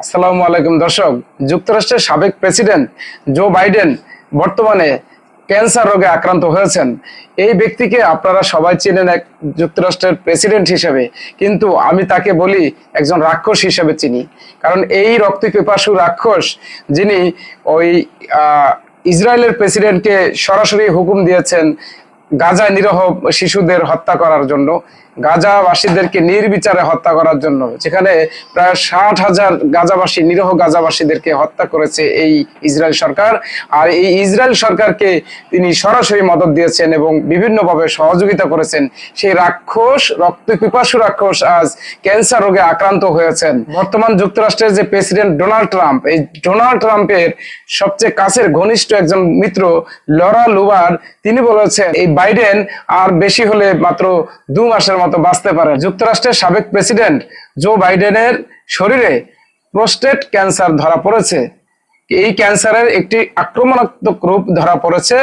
আসসালামু আলাইকুম দর্শক। যুক্তরাষ্ট্রের সাবেক প্রেসিডেন্ট জো বাইডেন বর্তমানে ক্যান্সার রোগে আক্রান্ত হয়েছেন। এই ব্যক্তিকে আপনারা সবাই চেনেন এক যুক্তরাষ্ট্রের প্রেসিডেন্ট হিসেবে, কিন্তু আমি তাকে বলি একজন রাক্ষস হিসেবে চিনি। কারণ এই রক্তপিপাসু রাক্ষস যিনি ওই ইসরায়েলের প্রেসিডেন্টকে সরাসরি হুকুম দিয়েছেন গাজায় নিরীহ শিশুদের হত্যা করার জন্য, গাজাবাসীদেরকে নির্বিচারে হত্যা করার জন্য, যেখানে প্রায় 60,000 গাজাবাসী নিরীহ গাজাবাসীদেরকে হত্যা করেছে এই ইসরায়েল সরকার। আর এই ইসরায়েল সরকারকে তিনি সরাসরি মদদ দিয়েছেন এবং বিভিন্নভাবে সহযোগিতা করেছেন। সেই রাক্ষস, রক্তপিপাসু রাক্ষস আজ ক্যান্সার রোগে আক্রান্ত হয়েছেন। বর্তমান যুক্তরাষ্ট্রের যে প্রেসিডেন্ট ডোনাল্ড ট্রাম্প, এই ডোনাল্ড ট্রাম্পের সবচেয়ে কাছের ঘনিষ্ঠ একজন মিত্র লরা লুবার, তিনি বলেছেন এই বাইডেন আর বেশি হলে মাত্র 2 মাসের মতো বাঁচতে পারে। যুক্তরাষ্ট্রের সাবেক প্রেসিডেন্ট জো বাইডেনের শরীরে প্রোস্টেট ক্যান্সার ধরা পড়েছে। এই ক্যান্সারের একটি আক্রমণাত্মক রূপ ধরা পড়েছে,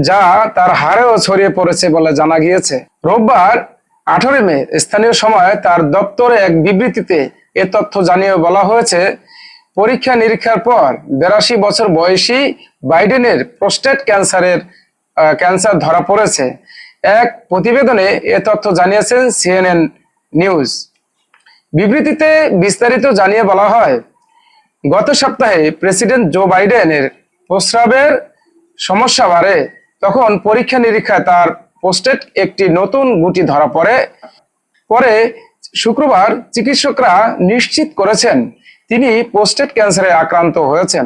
যা তার হাড়েও ছড়িয়ে পড়েছে বলে জানা গিয়েছে। রোববার 18 মে স্থানীয় সময় তার দপ্তরে এক বিবৃতিতে এ তথ্য জানিয়ে বলা হয়েছে, পরীক্ষা নিরীক্ষার পর 82 বছর বয়সী বাইডেনের প্রোস্টেট ক্যান্সার ধরা পড়েছে। এক প্রতিবেদনে এ তথ্য জানিয়েছেন সিএনএন নিউজ। বিবৃতিতে বিস্তারিত জানিয়ে বলা হয়, গত সপ্তাহে প্রেসিডেন্ট জো বাইডেনের প্রস্রাবের সমস্যা বাড়ে, তখন পরীক্ষা নিরীক্ষায় তার প্রোস্টেট একটি নতুন গুটি ধরা পরে শুক্রবার চিকিৎসকরা নিশ্চিত করেছেন তিনি প্রোস্টেট ক্যান্সারে আক্রান্ত হয়েছেন।